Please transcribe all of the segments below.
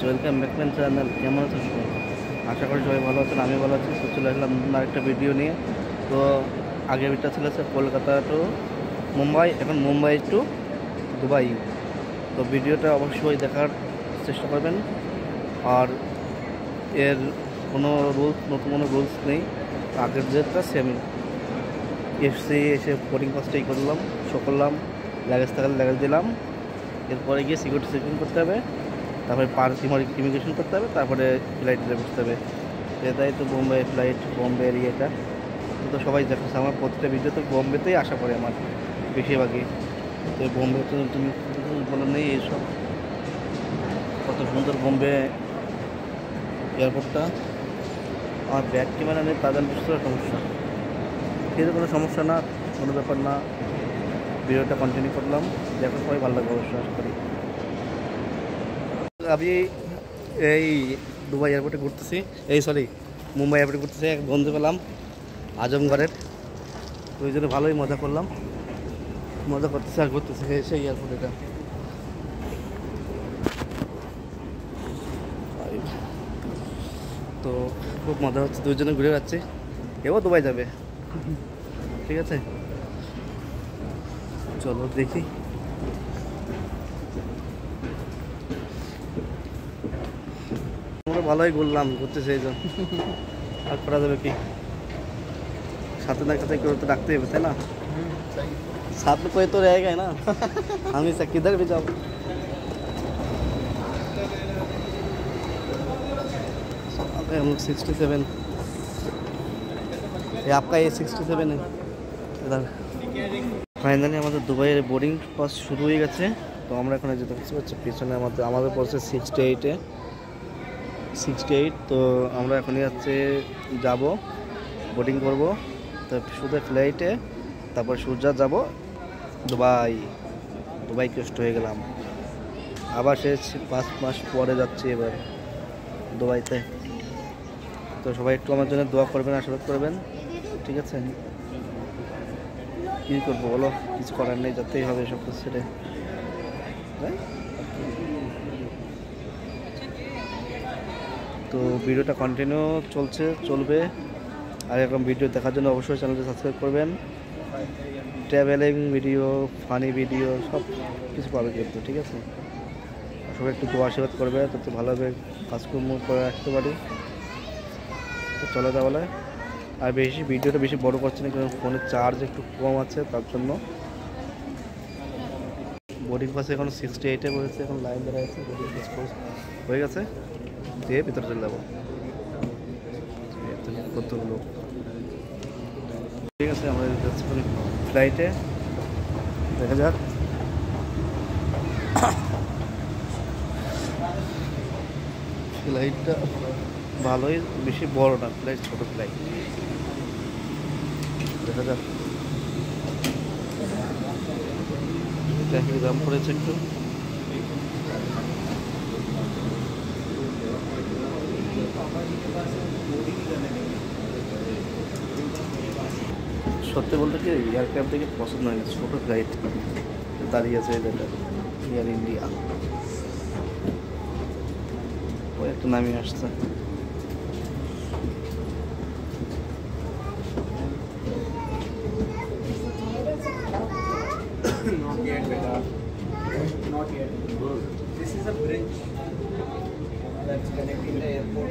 Welcome back my channel. কেমন আছেন সবাই? আশা করি সবাই ভালো আছেন, আমি ভালো আছি। তো চলে আসলাম আরেকটা ভিডিও নিয়ে। তো আগের ভিডিওটা ছিল কলকাতা টু মুম্বাই, এখন মুম্বাই টু দুবাই। তো ভিডিওটা অবশ্যই দেখার চেষ্টা করবেন। আর এর কোনো নতুন কোনো রুলস নেই, আগের যেটা সেম। এসে বোর্ডিং পাসটাই করলাম, শো করলাম, লাগেজ থাকলে লাগেজ দিলাম। এরপরে গিয়ে সিকিউরিটি চেকিং করতে হবে, তারপরে ইমিগ্রেশন করতে হবে, তারপরে ফ্লাইটে বসতে হবে। এটাই তো বোম্বে ফ্লাইট, বোম্বে এরিয়াটা তো সবাই দেখেছে। আমার প্রত্যেকটা ভিডিও তো বোম্বেতেই আশা করে আমার বেশিরভাগই। তো বোম্বে তো তুমি বলো নেই এইসব, কত সুন্দর বোম্বে এয়ারপোর্টটা। আমার ব্যাগ ক্যামেরা নেই, তাদের বুঝতে সমস্যা, কিন্তু কোনো সমস্যা না, কোনো ব্যাপার না। ভিডিওটা কন্টিনিউ করলাম, দেখো সবাই ভালো লাগবে অবশ্যই আশা করি। আমি এই দুবাই এয়ারপোর্টে ঘুরতেছি, মুম্বাই এয়ারপোর্টে ঘুরতেছি। এক বন্ধু পেলাম আজমগড়ের, তো ওই জন্য ভালোই মজা করলাম, মজা করতেছি আর ঘুরতেছি সেই এয়ারপোর্ট। এটা তো খুব মজা হচ্ছে, দুইজনে ঘুরে যাচ্ছি। এও দুবাই যাবে, ঠিক আছে, চলো দেখি। আমরা ভালোই ঘুরলাম, ঘুরতেছি এই জন্য। আর করা যাবে কি, সাথে না সাথে করে তো ডাকতে হবে, তাই না? साथ में कोई तो रहेगा ही ना। हम इसे किधर भी जाओ। हम लोग 67, ये आपका ये 67 है इधर। ফাইনালি আমাদের দুবাইয়ের বোর্ডিং পাস শুরু হয়ে গেছে। তো আমরা এখন যেতে পারছি পিছনে আমাদের পড়ছে 68। তো আমরা এখনই হচ্ছে যাব, বোর্ডিং করব, তো শুধু ফ্লাইটে, তারপর সূর্যা যাব দুবাই কষ্ট হয়ে গেলাম। আবার সে 5 মাস পরে যাচ্ছি এবার দুবাইতে। তো সবাই একটু আমার জন্য দোয়া করবেন, আশীর্বাদ করবেন, ঠিক আছে? কী করবো বলো, কিছু করার নেই, যেতেই হবে সব কিছু ছেড়ে। তো ভিডিওটা কন্টিনিউ চলবে। আর এরকম ভিডিও দেখার জন্য অবশ্যই চ্যানেলটা সাবস্ক্রাইব করবেন। ট্রাভেলিং ভিডিও, ফানি ভিডিও সব কিছু পাবে কিন্তু, ঠিক আছে? সবাই একটু দোয়া আশীর্বাদ করবে, তত ভালোভাবে কাজকর্ম করে রাখতে পারি। তো চলো তাহলে, আর ভিডিওটা বেশি বড় করছে না, কারণ ফোনের চার্জ একটু কম আছে, তার জন্য। বোর্ডিং পাসে এখন 68-এ বলেছে, এখন লাইন ধরা আছে, বোর্ডিং পাস হয়ে গেছে, দিয়ে ভিতরে চলে যাবো কতগুলো। ঠিক আছে, আমরা যাচ্ছি ফ্লাইটে, দেখা যাক। ফ্লাইটটা ভালোই, বেশি বড় না ফ্লাইট, ছোট ফ্লাইট, দেখা যাক। ট্রাফিক জ্যাম পড়েছে একটু। সত্যি বলতে কি, এয়ারক্রাফট থেকে পছন্দ হয় না, ছোটো ফ্লাইট দাঁড়িয়ে আছে যেটা এয়ার ইন্ডিয়া, ওই একটা নামিয়ে আসছে। Not yet, beta. Not yet. This is a bridge that's connecting the airport.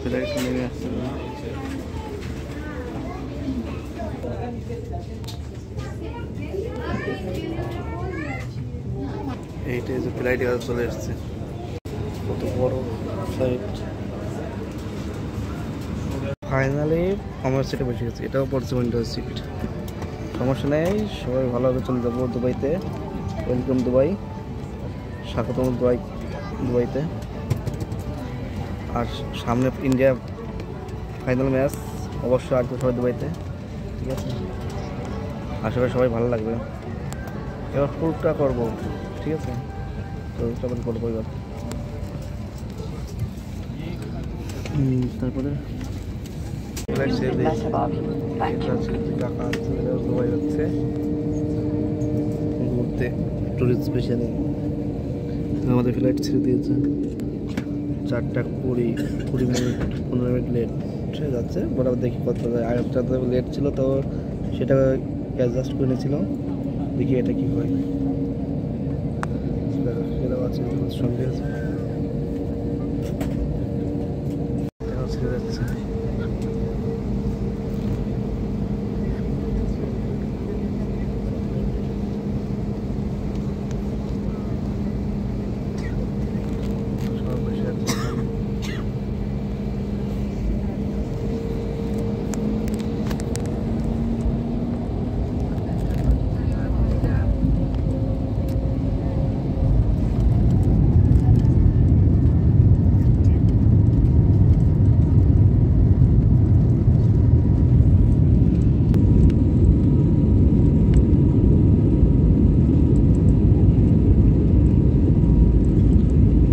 Flight নেমে আসছে। এইটাই যে ফ্লাইটে চলে এসছে, কত বড় ফ্লাইট। ফাইনালি আমার সিটে বসে গেছি, এটাও পড়ছে উইন্ডোজ সিট, সমস্যা নেই। সবাই ভালোভাবে চলে যাবো দুবাইতে। ওয়েলকাম দুবাই, স্বাগতম দুবাইতে। আর সামনে ইন্ডিয়া ফাইনাল ম্যাচ, অবশ্যই আসবে সবাই দুবাইতে, ঠিক আছে? আশা করি সবাই ভালো লাগবে। এবার ট্যুরটা করবো, ঠিক আছে? ট্যুরটা করবো এবার। তারপরে দুবাই হচ্ছে ঘুরতে, টুরিস্ট স্পেশালি আমাদের ফ্লাইট ছেড়ে দিয়েছে 4:20 15 মিনিট লেট যাচ্ছে বরাবর দেখি কত আরেকটা লেট ছিল তো সেটা অ্যাডজাস্ট করে নিয়েছিল দেখি এটা কী হয় সেটাও আছে সঙ্গে আছে এটাও ছেড়ে যাচ্ছে সব বসে আছে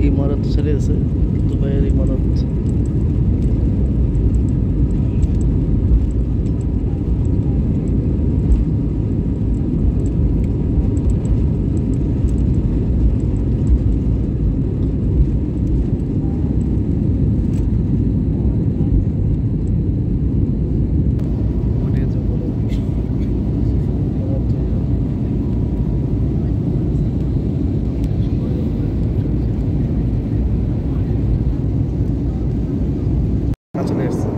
ইমারত ছেড়ে আছে দুবাইয়ের ইমারত চলে এসছে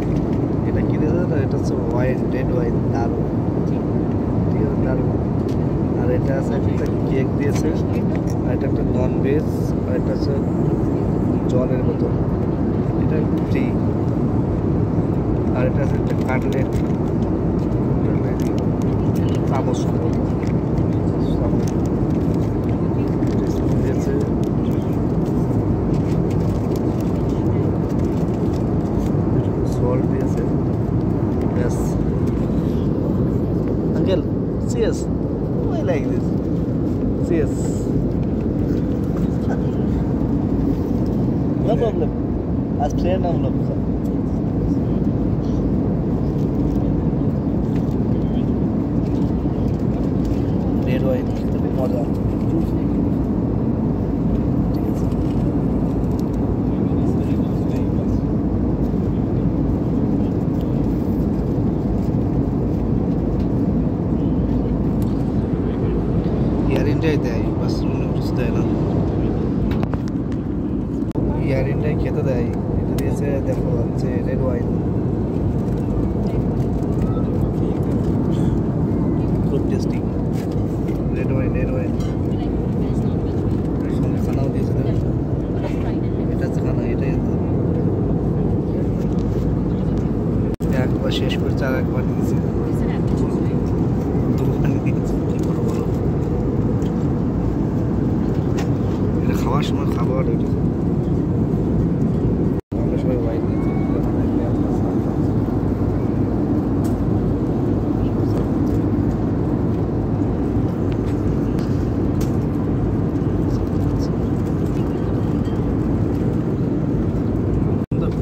এটা কি দিয়েছে এটা হচ্ছে ওয়াইন রেড ওয়াইন দারুণ ঠিক আছে দারুণ আর এটা আছে একটা কেক দিয়েছে আর এটা একটা নন ভেজ আর এটা হচ্ছে জলের বোতল এটা ফ্রি আর এটা আছে একটা কাটলেট চামচ দিয়েছে সল্ট দিয়েছে ব্যাস uncle CS I like this CS no problem आज फ्रेंड हम लोग सब रेड वाइन मजा एयर इंडिया দেয় বাস কিছু দেয় না এয়ার ইন্ডিয়া খেতে দেয় এটা দিয়েছে দেখো হচ্ছে রেড ওয়াইন খুব টেস্টি রেড ওয়াইন সঙ্গে খানাও দিয়েছে দেখো এটা হচ্ছে খানা এটাই একবার শেষ করছে আর একবার দিয়েছে দুবার নিয়েছে কী করবো বলো এটা খাওয়ার সময় খাবার এটা আমরা সবাই ওয়াইন নিয়েছি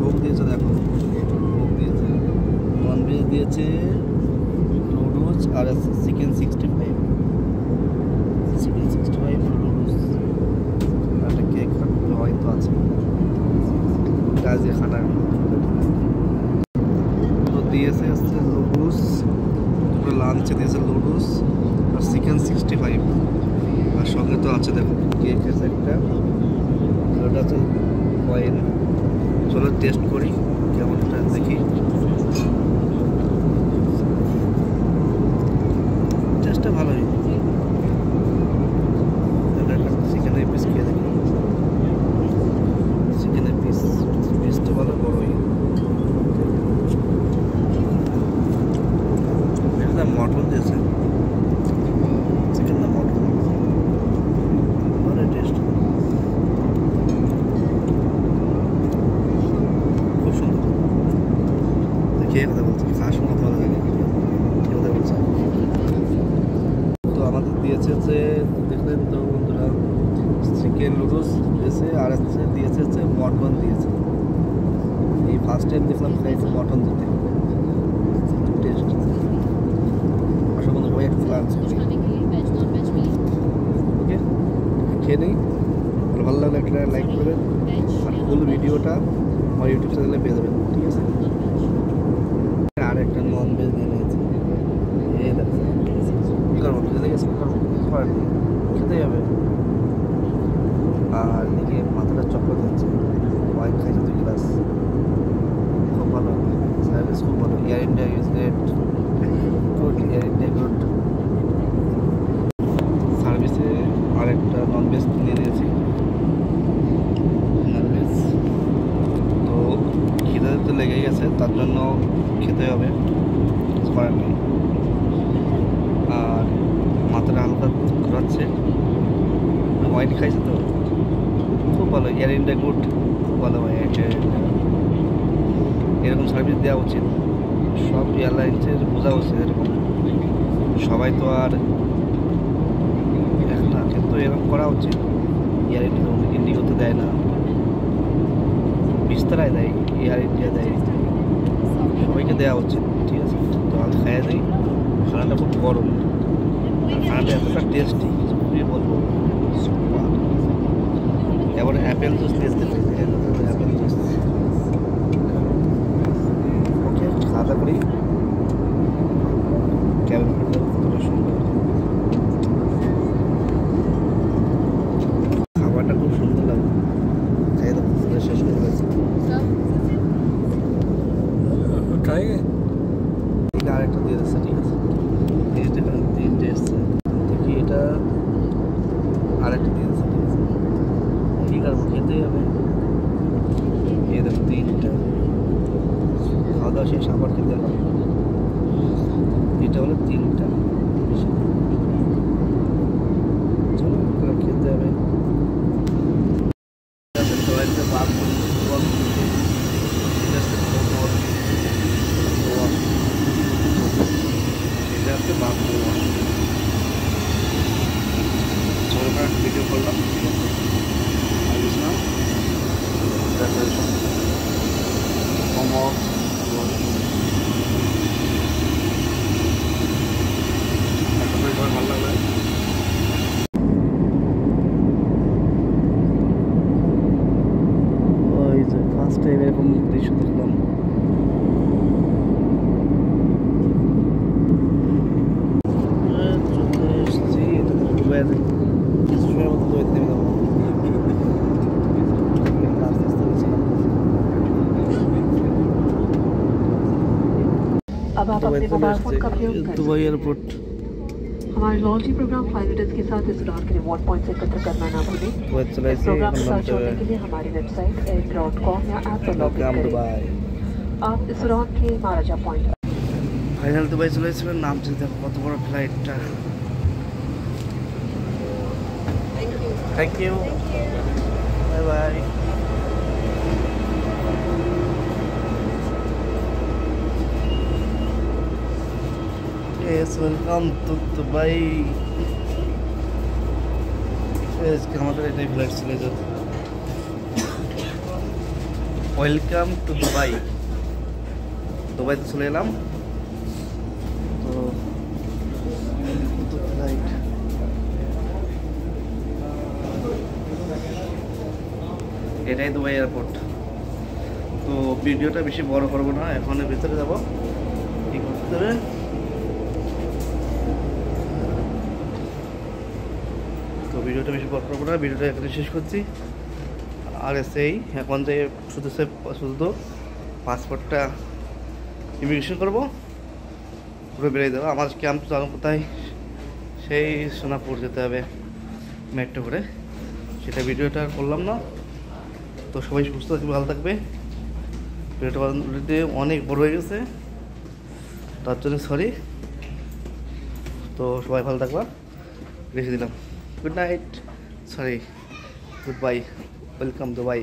ভোগ দিয়েছে দেখো ভোগ দিয়েছে নন ভেজ দিয়েছে নুডলস আর চিকেন 65 নুডলস একটা কেক হয়তো আছে কাজে খানা তো দিয়েছে হচ্ছে লুডুস দুটো লাঞ্চে দিয়েছে লুডুস আর চিকেন 65 আর সঙ্গে তো আছে দেখো কেক আছে একটা ওটা হচ্ছে ওয়াইন চলো টেস্ট করি কেমনটা দেখি টেস্টটা ভালোই চিকেনের পিস খেয়ে দেখি চিকেনের পিসটা ভালো বড়ই এটা মটন দিয়েছে চিকেন না মটন ভালো টেস্ট খুব সুন্দর খেয়ে কথা বলছি খাওয়ার সময় ভালো লাগে খেয়ে কথা বলছি তো আমাদের দিয়েছে যে দেখলেন তো বন্ধুরা চিকেন নুডলস দিয়েছে আর হচ্ছে দিয়েছে হচ্ছে মটন দিয়েছে এই ফার্স্ট টাইম দেখলাম খাইছে মটন দিতে টেস্ট আসলে বন্ধু ভাই একটু লাঞ্চ করি ওকে খেয়ে নিই ভালো লাগলো করে লাইক করবেন, আর ফুল ভিডিওটা আমার ইউটিউব চ্যানেলে পেয়ে যাবেন, ঠিক আছে। আর একটা নন ভেজ নিয়ে নিয়েছি, এই দেখো কী করবো, খেতে গেছে খেতেই হবে। আর এদিকে মাথাটা চক্কর দিচ্ছে, ওয়াইন খাইছে 2 গ্লাস, খুব ভালো সার্ভিস, খুব ভালো। Air India is great, good, air India good সার্ভিসে। আরেকটা ননভেজ নিয়ে নিয়েছি, ননভেজ। তো খিদে তো লেগেই গেছে, তার জন্য খেতে হবে, কিছু করার নেই। আর মাথাটা হালকা ঘোরাচ্ছে, ওয়াইন খাইছে তো, খুব ভালো। এয়ার ইন্ডিয়া গুড, খুব ভালো ভাই। এরকম সার্ভিস দেওয়া উচিত, সব এয়ারলাইন্সের বোঝা উচিত এরকম। সবাই তো আর এক না, কিন্তু এরকম করা উচিত। এয়ার ইন্ডিগোতে দেয় না, বিস্তারায় দেয়, এয়ার ইন্ডিয়া দেয়, সবাইকে দেওয়া উচিত, ঠিক আছে। তো আমি খাইয়ে দিই। খানাটা খুব গরম, খানাটা এতটা টেস্টি, খুবই বলবো। এবার apple juice taste apple juice. Okay, খাওয়া করি। ক্যাবিন কতটা সুন্দর, খাবারটা খুব সুন্দর লাগে, খাই তো শেষ করে গেছে। আরেকটা দিয়ে দিচ্ছে, ঠিক আছে। তিনটে এসছে, দেখি এটা আরেকটা দিয়ে দিচ্ছে, ঠিক আছে। ঠিক আছে, খেতেই হবে। এই দেখো 3টা, খাওয়া দাওয়া শেষ, আবার খেতে হবে। এটা হলো 3টা, চলো খেতে হবে। ভিডিও করলাম, ঠিক আছে। ভালো লাগবে। ওই যে ফার্স্ট টাইম এরকম দৃশ্য দেখলাম। চলে এসেছি, এটা তো ডুবাই যায়, কিছু সময়ের মতো দুবাইতে নেমে যাবো। আস্তে আস্তে গেছিলাম। अब आप अपने मोबाइल फोन का प्रयोग कर दुबई सकते हैं। एयरपोर्ट। हमारे लॉयल्टी प्रोग्राम 5 मिनट्स के साथ इस उड़ान के रिवॉर्ड पॉइंट्स एकत्र करना ना भूलें। दुबई चला इस प्रोग्राम के साथ जोड़ने के लिए हमारी वेबसाइट air.com या ऐप पर लॉग इन करें। दुबई आप इस उड़ान के महाराजा पॉइंट ফাইনাল দুবাই চলে এসেছিলেন, নামছে দেখো কত বড় ফ্লাইটটা। Thank you, bye bye. Welcome to Dubai. আমাদের এটাই ফ্লাইট ছিল, ওয়েলকাম টু দুবাই। দুবাইতে চলে এলাম। তো ফ্লাইট, এটাই দুবাই এয়ারপোর্ট। তো ভিডিওটা বেশি বড় করবো না, এখন ভিতরে যাব, কি করতে হবে। তো ভিডিওটা বেশি বড় করবো না, ভিডিওটা এখানে শেষ করছি। আর সেই এখন যে শুধু পাসপোর্টটা ইমিগ্রেশন করবো, পুরো বেরিয়ে দেবো। আমার ক্যাম্প চালু কোথায়, সেই সোনাপুর যেতে হবে মেট্রো করে, সেটা ভিডিওটা আর করলাম না। তো সবাই সুস্থ থাকবে, ভালো থাকবে। ভিডিওটা অনেক বড় হয়ে গেছে, তার জন্য সরি। তো সবাই ভালো থাকবা, রেখে দিলাম। Good night, sorry, good bye, welcome Dubai.